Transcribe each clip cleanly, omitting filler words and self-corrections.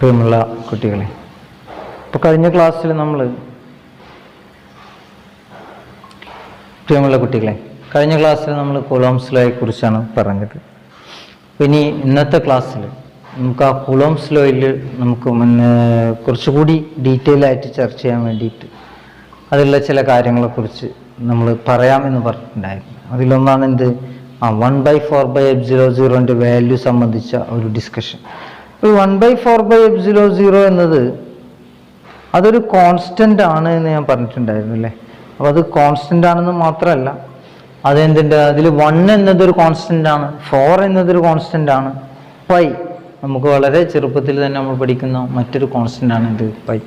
പ്രിയമുള്ള കുട്ടികളെ, ഇപ്പോൾ കഴിഞ്ഞ ക്ലാസ്സിൽ നമ്മൾ കൂലോംസ് ലോയെ കുറിച്ചാണ് പറഞ്ഞത്. ഇനി ഇന്നത്തെ ക്ലാസ്സിൽ നമുക്ക് ആ കൂലോംസ് ലോയിൽ നമുക്ക് കുറച്ചുകൂടി ഡീറ്റെയിൽ ആയിട്ട് ചർച്ച ചെയ്യാൻ വേണ്ടിയിട്ട് അതിലുള്ള ചില കാര്യങ്ങളെക്കുറിച്ച് നമ്മൾ പറയാമെന്ന് പറഞ്ഞിട്ടുണ്ടായിരുന്നു. അതിലൊന്നാണ് 1/4/F00 വാല്യൂ സംബന്ധിച്ച ഒരു ഡിസ്കഷൻ. 1/4/F00 എന്നത് അതൊരു കോൺസ്റ്റൻ്റ് ആണ് എന്ന് ഞാൻ പറഞ്ഞിട്ടുണ്ടായിരുന്നു അല്ലേ. അപ്പോൾ അത് കോൺസ്റ്റൻ്റ് ആണെന്ന് മാത്രമല്ല, അതെന്തിൻ്റെ അതിൽ 1 എന്നതൊരു കോൺസ്റ്റൻ്റ് ആണ്, 4 എന്നതൊരു കോൺസ്റ്റൻ്റ് ആണ്, പൈ നമുക്ക് വളരെ ചെറുപ്പത്തിൽ തന്നെ നമ്മൾ പഠിക്കുന്ന മറ്റൊരു കോൺസ്റ്റൻ്റ് ആണ് ഇത് പൈ.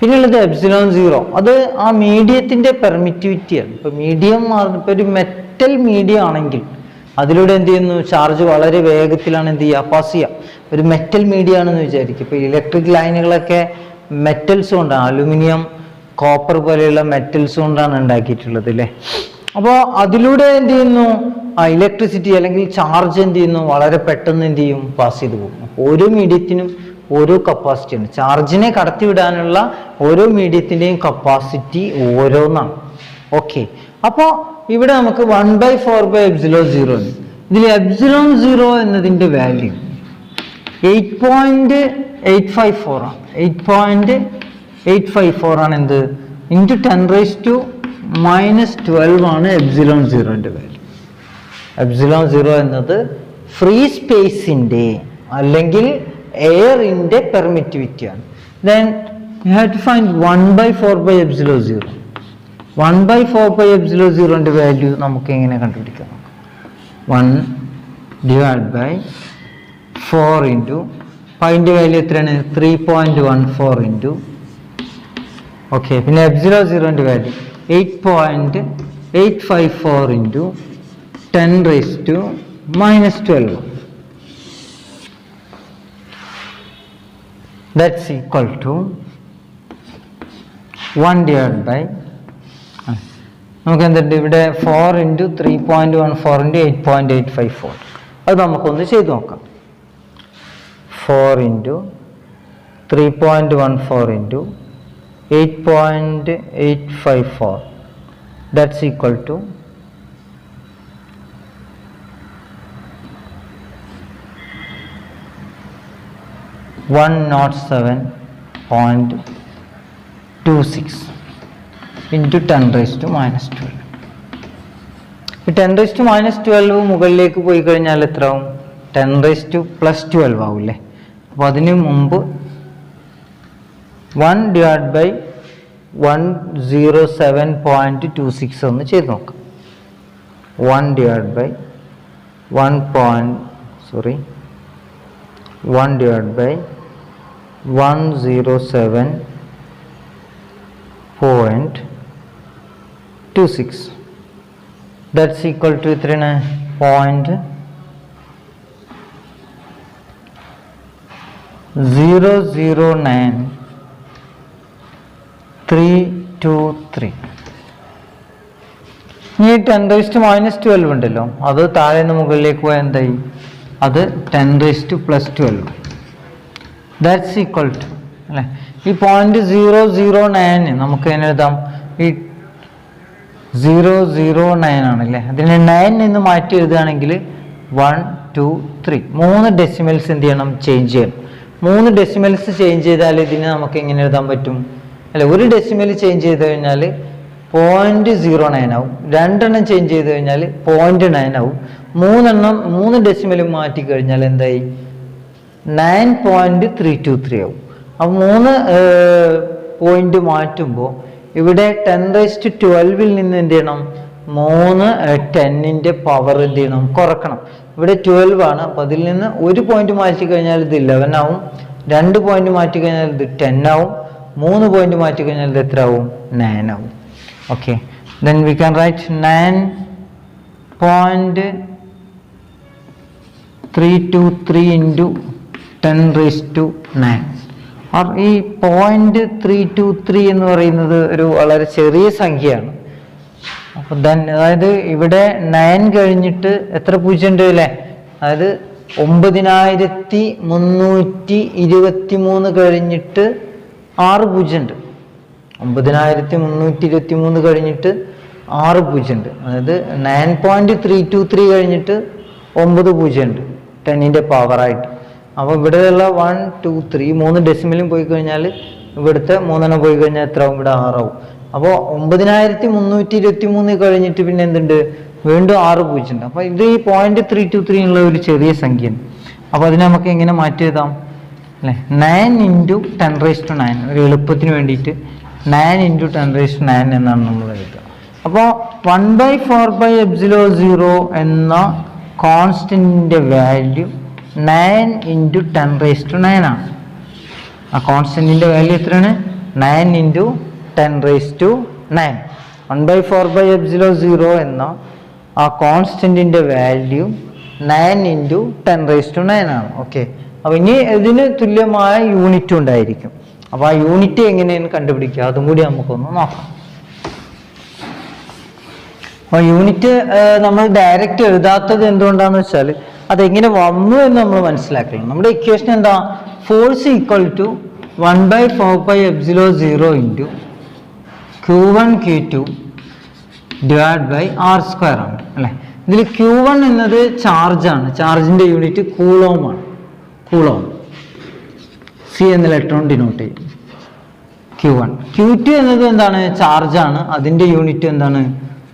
പിന്നെയുള്ളത് ε0, അത് ആ മീഡിയത്തിൻ്റെ പെർമിറ്റിവിറ്റിയാണ്. ഇപ്പോൾ മീഡിയം ഇപ്പോൾ ഒരു മെറ്റൽ മീഡിയം ആണെങ്കിൽ അതിലൂടെ എന്ത് ചെയ്യുന്നു, ചാർജ് വളരെ വേഗത്തിലാണ് എന്ത് ചെയ്യുക, പാസ് ചെയ്യുക. ഒരു മെറ്റൽ മീഡിയം ആണെന്ന് വിചാരിക്കും. ഇപ്പോൾ ഇലക്ട്രിക് ലൈനുകളൊക്കെ മെറ്റൽസ് കൊണ്ടാണ്, അലുമിനിയം, കോപ്പർ പോലെയുള്ള മെറ്റൽസ് കൊണ്ടാണ് ഉണ്ടാക്കിയിട്ടുള്ളത് അല്ലേ. അപ്പോൾ അതിലൂടെ എന്ത് ചെയ്യുന്നു, ആ ഇലക്ട്രിസിറ്റി അല്ലെങ്കിൽ ചാർജ് എന്ത് ചെയ്യുന്നു, വളരെ പെട്ടെന്ന് എന്ത് ചെയ്യും, പാസ് ചെയ്ത് പോകും. അപ്പോൾ ഓരോ മീഡിയത്തിനും ഓരോ കപ്പാസിറ്റി ഉണ്ട്. ചാർജിനെ കടത്തിവിടാനുള്ള ഓരോ മീഡിയത്തിൻ്റെയും കപ്പാസിറ്റി ഓരോന്നാണ്. ഓക്കെ, അപ്പോൾ ഇവിടെ നമുക്ക് 1/4/F00 ഉണ്ട്. ഇതിൽ ε0 എന്നതിൻ്റെ വാല്യൂ 8.854 ആണ്. 8.854 ആണ് എന്ത്, ഇൻറ്റു 10⁻⁻12 ആണ് ε0ൻ്റെ വാല്യൂ. ε0 എന്നത് ഫ്രീ സ്പേസിൻ്റെ അല്ലെങ്കിൽ എയറിൻ്റെ പെർമിറ്റിവിറ്റിയാണ്. Then you have to find 1/4/F00. 1/4/F00ൻ്റെ വാല്യൂ നമുക്ക് എങ്ങനെ കണ്ടുപിടിക്കാം? 1/4 ഇൻറ്റു പൈൻ്റെ വാല്യൂ എത്രയാണ്, 3.14 ഇൻറ്റു ഓക്കെ. പിന്നെ F00ൻ്റെ value 8.854 into 10⁻⁻12. That's equal to 1 divided by നമുക്ക് എന്തുണ്ട് ഇവിടെ 4 ഇൻറ്റു 3.14 ഇൻറ്റു 8.854. അത് നമുക്കൊന്ന് ചെയ്ത് നോക്കാം. 4 into 3.14 into 8.854. That's equal to 107.26 into 10⁻⁻12. ഈ 10⁻⁻12 മുകളിലേക്ക് പോയി കഴിഞ്ഞാൽ എത്ര ആവും? 10⁻+12 ആവില്ലേ. അപ്പോൾ അതിന് മുമ്പ് 1/107.26 ഒന്ന് ചെയ്ത് നോക്കാം. 1/107.26. That's equal to എത്രയാണ്? 0.009323. ഈ 10⁻⁻12 ഉണ്ടല്ലോ, അത് താഴെ നിന്ന് മുകളിലേക്ക് പോയാൽ എന്തായി, അത് 10⁻+12. ദാറ്റ്സ് ഈക്വൽ ടു അല്ലേ. ഈ 0.009 നമുക്ക് എങ്ങനെ എഴുതാം? ഈ 009 ആണല്ലേ, അതിനെ 9 നിന്ന് മാറ്റി എഴുതുകയാണെങ്കിൽ 1 2 3 3 ഡെസിമൽസ് എന്ത് ചെയ്യണം, ചേഞ്ച് ചെയ്യണം. 3 ഡെസിമൽസ് ചേഞ്ച് ചെയ്താൽ ഇതിനെ നമുക്ക് എങ്ങനെ എഴുതാൻ പറ്റും അല്ലെ. ഒരു ഡെസിമൽ ചേഞ്ച് ചെയ്ത് കഴിഞ്ഞാൽ 0.09 ആവും. 2 എണ്ണം ചേഞ്ച് ചെയ്ത് കഴിഞ്ഞാൽ 0.9 ആവും. 3 ഡെസിമലും മാറ്റി കഴിഞ്ഞാൽ എന്തായി, 9.323 ആവും. അപ്പോൾ 3 പോയിന്റ് മാറ്റുമ്പോൾ ഇവിടെ 10⁻12 നിന്ന് എന്ത് ചെയ്യണം, 10ന്റെ പവർ എന്ത് ചെയ്യണം, കുറക്കണം. ഇവിടെ 12 ആണ്, അപ്പോൾ അതിൽ നിന്ന് 1 പോയിന്റ് മാറ്റി കഴിഞ്ഞാൽ ഇത് 11 ആവും. 2 പോയിന്റ് മാറ്റി കഴിഞ്ഞാൽ ഇത് 10 ആവും. 3 പോയിന്റ് മാറ്റി കഴിഞ്ഞാൽ ഇത് എത്ര ആവും, 9 ആവും. Okay, then we can write 9.323 into 10⁻9. ഈ 0.323 എന്ന് പറയുന്നത് ഒരു വളരെ ചെറിയ സംഖ്യയാണ്. അപ്പോൾ അതായത് ഇവിടെ 9 കഴിഞ്ഞിട്ട് എത്ര പൂജ്യം ഉണ്ട് അല്ലേ, അതായത് 9323 കഴിഞ്ഞിട്ട് 6 പൂജ്യം ഉണ്ട്. 9323 കഴിഞ്ഞിട്ട് 6 പൂജ്യം ഉണ്ട്. അതായത് 9.323 കഴിഞ്ഞിട്ട് 9 പൂജ്യം ഉണ്ട് 10ന്റെ പവറായിട്ട്. അപ്പോൾ ഇവിടെയുള്ള 1 2 3 3 ഡെസിമലും പോയി കഴിഞ്ഞാൽ ഇവിടുത്തെ 3 പോയി കഴിഞ്ഞാൽ എത്ര ആവും? ഇവിടെ 6 ആവും. അപ്പോൾ 9323 കഴിഞ്ഞിട്ട് പിന്നെ എന്തുണ്ട്? വീണ്ടും 6 പൂജ്യം ഉണ്ട്. അപ്പോൾ ഇത് ഈ 0.323 ഉള്ള ഒരു ചെറിയ സംഖ്യയാണ്. അപ്പോൾ അതിനെ നമുക്ക് എങ്ങനെ മാറ്റി എഴുതാം അല്ലേ? 9 × 10⁹ ഒരു എളുപ്പത്തിന് വേണ്ടിയിട്ട് 9 × 10⁹ എന്നാണ് നമ്മൾ എഴുതുക. അപ്പോൾ 1/4πε0 എന്ന കോൺസ്റ്റന്റിന്റെ വാല്യൂ 9 × 10⁹ ആണ്. ആ കോൺസ്റ്റന്റിന്റെ വാല്യൂ എത്രയാണ്? 9 × 10⁹ 1/4πε0 എന്ന ആ കോൺസ്റ്റന്റിന്റെ വാല്യൂ 9 × 10⁹ ആണ്. ഓക്കെ, അപ്പൊ ഇനി ഇതിന് തുല്യമായ യൂണിറ്റ് ഉണ്ടായിരിക്കും. അപ്പൊ ആ യൂണിറ്റ് എങ്ങനെയാണ് കണ്ടുപിടിക്കുക അതും കൂടി നമുക്കൊന്ന് നോക്കാം. അപ്പൊ യൂണിറ്റ് നമ്മൾ ഡയറക്റ്റ് എഴുതാത്തത് എന്തുകൊണ്ടാന്ന് വെച്ചാൽ അതെങ്ങനെ വന്നു എന്ന് നമ്മൾ മനസ്സിലാക്കണം. നമ്മുടെ ഇക്വേഷൻ എന്താ? Force equal to 1/4πε0 × Q1 Q2 / R² ആണ് അല്ലെ. ഇതിൽ Q1 എന്നത് ചാർജാണ്. ചാർജിന്റെ യൂണിറ്റ് കൂളോം ആണ്. കൂളോം C എന്ന ഇലക്ട്രോൺ ഡിനോട്ട് ചെയ്യും Q1. Q2 എന്നത് എന്താണ്? ചാർജാണ്. അതിന്റെ യൂണിറ്റ് എന്താണ്?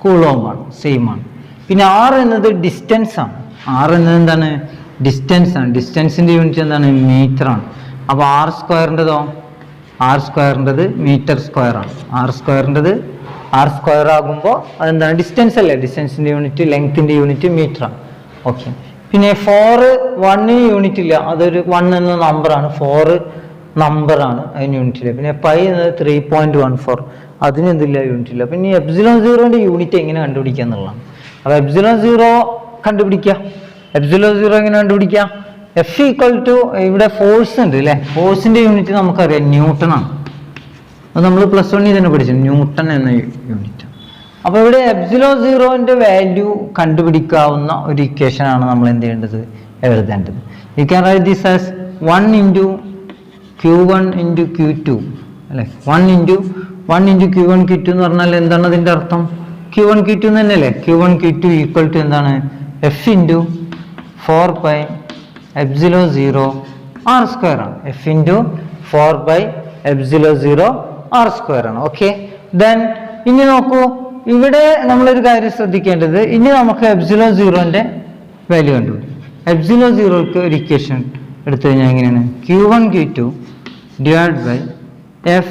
കൂളോം ആണ്. സെയിം ആണ്. പിന്നെ R എന്നത് ഡിസ്റ്റൻസ് ആണ്. R എന്നത് എന്താണ്? ഡിസ്റ്റൻസ് ആണ്. ഡിസ്റ്റൻസിന്റെ യൂണിറ്റ് എന്താണ്? മീറ്റർ ആണ്. അപ്പോൾ R²ൻ്റെതോ? R²ൻ്റെത് മീറ്റർ സ്ക്വയർ ആണ്. R² ആകുമ്പോൾ അതെന്താണ്? ഡിസ്റ്റൻസ് അല്ലേ? ഡിസ്റ്റൻസിന്റെ യൂണിറ്റ്, ലെങ്ത്തിന്റെ യൂണിറ്റ് മീറ്റർ ആണ്. ഓക്കെ, പിന്നെ 4 1 യൂണിറ്റ് ഇല്ല. അതൊരു 1 എന്ന നമ്പറാണ്. 4 നമ്പറാണ്, അതിന് യൂണിറ്റ് ഇല്ല. പിന്നെ പൈ എന്നത് 3.14, അതിന് എന്തില്ല? യൂണിറ്റ് ഇല്ല. പിന്നെ ε0ന്റെ യൂണിറ്റ് എങ്ങനെ കണ്ടുപിടിക്കുക എന്നുള്ളതാണ്. അപ്പോൾ ε0 കണ്ടുപിടിക്കുക. ε0 എങ്ങനെ കണ്ടുപിടിക്കുക? F ഈക്വൽ ടു, ഇവിടെ ഫോഴ്സ് ഉണ്ട് അല്ലേ? ഫോഴ്സിന്റെ യൂണിറ്റ് നമുക്കറിയാം ന്യൂട്ടൺ ആണ്. അത് നമ്മൾ +1 തന്നെ പഠിച്ചു, ന്യൂട്ടൺ എന്ന യൂണിറ്റ്. അപ്പോൾ ഇവിടെ ε0ന്റെ വാല്യൂ കണ്ടുപിടിക്കാവുന്ന ഒരു ഇക്വേഷൻ ആണ് നമ്മൾ എന്ത് ചെയ്യേണ്ടത്? എഴുതേണ്ടത്. You can write this as 1 × Q1 × Q2 അല്ലെ. 1 × Q1 Q2 എന്ന് പറഞ്ഞാൽ എന്താണ് അതിന്റെ അർത്ഥം? Q1 Q2 തന്നെയല്ലേ? Q1 Q2 ഈക്വൽ ടു എന്താണ്? F × 4πε0 R² ആണ്. F × 4πε0 R² ആണ്. ഓക്കെ, ദെൻ ഇനി നോക്കൂ, ഇവിടെ നമ്മളൊരു കാര്യം ശ്രദ്ധിക്കേണ്ടത്, ഇനി നമുക്ക് ε0ന്റെ വാല്യൂ കണ്ടുപിടിക്കും. ε0ക്ക് ഒരു ഇക്വേഷൻ എടുത്തു കഴിഞ്ഞാൽ എങ്ങനെയാണ്? Q1 Q2 / F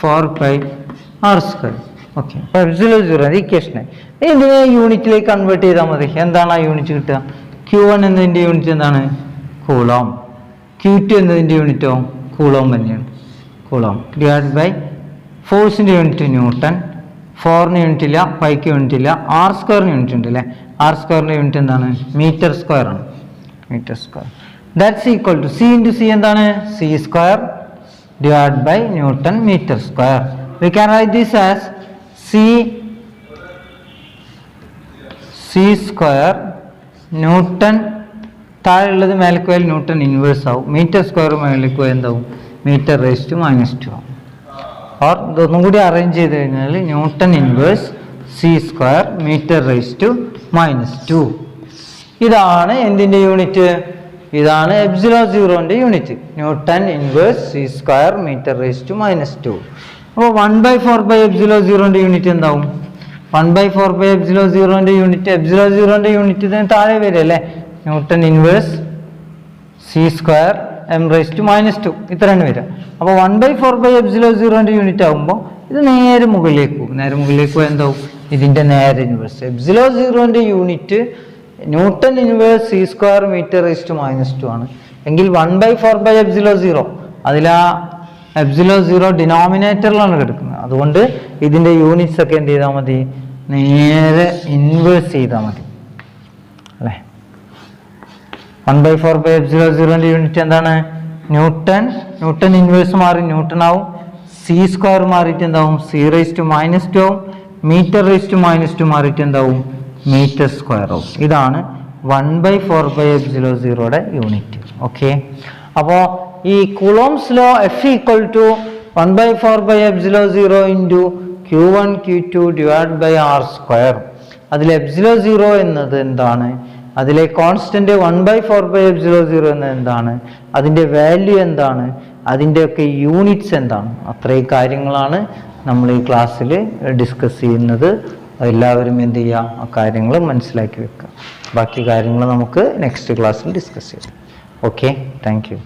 4πr². Okay, അപ്പോൾ ε0 ഇക്വേഷനെ ഇതിനെ യൂണിറ്റിലേക്ക് കൺവേർട്ട് ചെയ്താൽ മതി. എന്താണ് ആ യൂണിറ്റ് കിട്ടുക? Q1 എന്നതിന്റെ യൂണിറ്റ് എന്താണ്? കൂളോം. Q2 എന്നതിന്റെ യൂണിറ്റോ? കൂളോം തന്നെയാണ്. കൂളോം / ഫോഴ്സിന്റെ യൂണിറ്റ് ന്യൂട്ടൺ. 4ന് യൂണിറ്റ് ഇല്ല, പൈക്ക് യൂണിറ്റ് ഇല്ല, R² യൂണിറ്റ് ഉണ്ട് അല്ലേ? R² യൂണിറ്റ് എന്താണ്? മീറ്റർ സ്ക്വയർ ആണ്. Metre square. That's equal to C × C എന്താണ്? C² / newton metre square. We can write this as C² newton താഴെയുള്ളത് മേലേക്ക് പോയാൽ ന്യൂട്ടൺ ഇൻവേഴ്സ് ആവും. മീറ്റർ സ്ക്വയർ മേലേക്ക് പോയാൽ എന്താവും? മീറ്റർ റേസ് ടു -2 ആവും. ഓർ ഇതൊന്നും കൂടി അറേഞ്ച് ചെയ്ത് കഴിഞ്ഞാൽ newton inverse C² metre raise to -2. ഇതാണ് എന്തിന്റെ യൂണിറ്റ്? ഇതാണ് ε0ന്റെ unit. Newton inverse C² metre raise to -2. അപ്പോൾ 1/4πε0ന്റെ യൂണിറ്റ് എന്താവും? 1/4πε0ന്റെ യൂണിറ്റ്, ε0ന്റെ യൂണിറ്റ് ഇതിന് താഴെ വരും അല്ലേ? Newton inverse C² m raise to -2, ഇത്രയാണ് വരിക. അപ്പോൾ 1/4πε0ന്റെ യൂണിറ്റ് ആകുമ്പോൾ ഇത് നേരെ മുകളിലേക്ക് പോകും. നേരെ മുകളിലേക്ക് പോയാൽ എന്താവും? ഇതിന്റെ നേരെ ഇൻവേഴ്സ്. ε0ന്റെ unit newton inverse C² metre raise to -2 ആണ്. എങ്കിൽ 1/4πε0 അതിൽ ആ ε0 ഡിനോമിനേറ്ററിലാണ് കിടക്കുന്നത്. അതുകൊണ്ട് ഇതിന്റെ യൂണിറ്റ്സ് ഒക്കെ എന്ത് ചെയ്താൽ മതി? നേരെ ഇൻവേഴ്സ് ചെയ്താൽ മതി അല്ലേ? 1/4πε0ന്റെ യൂണിറ്റ് എന്താണ്? ന്യൂട്ടൺ. ന്യൂട്ടൺ ഇൻവേഴ്സ് മാറി ന്യൂട്ടൺ ആവും. C² മാറിയിട്ട് എന്താവും? C റേസ് ടു -2 ആവും. മീറ്റർ റേസ് ടു -2 മാറിയിട്ട് എന്താവും? മീറ്റർ സ്ക്വയർ ആവും. ഇതാണ് 1/4πε0യുടെ യൂണിറ്റ്. ഓക്കെ, അപ്പോൾ ഈ Coulomb's law F equal to 1/4πε0 into Q1 Q2 divide by R². അതിൽ ε0 എന്നത് എന്താണ്, അതിലെ കോൺസ്റ്റന്റ് 1/4πε0 എന്നത് എന്താണ്, അതിൻ്റെ വാല്യൂ എന്താണ്, അതിൻ്റെയൊക്കെ യൂണിറ്റ്സ് എന്താണ്, അത്രയും കാര്യങ്ങളാണ് നമ്മൾ ഈ ക്ലാസ്സിൽ ഡിസ്കസ് ചെയ്യുന്നത്. എല്ലാവരും എന്ത് ചെയ്യുക, ആ കാര്യങ്ങൾ മനസ്സിലാക്കി വെക്കുക. ബാക്കി കാര്യങ്ങൾ നമുക്ക് നെക്സ്റ്റ് ക്ലാസ്സിൽ ഡിസ്കസ് ചെയ്യാം. Okay, thank you.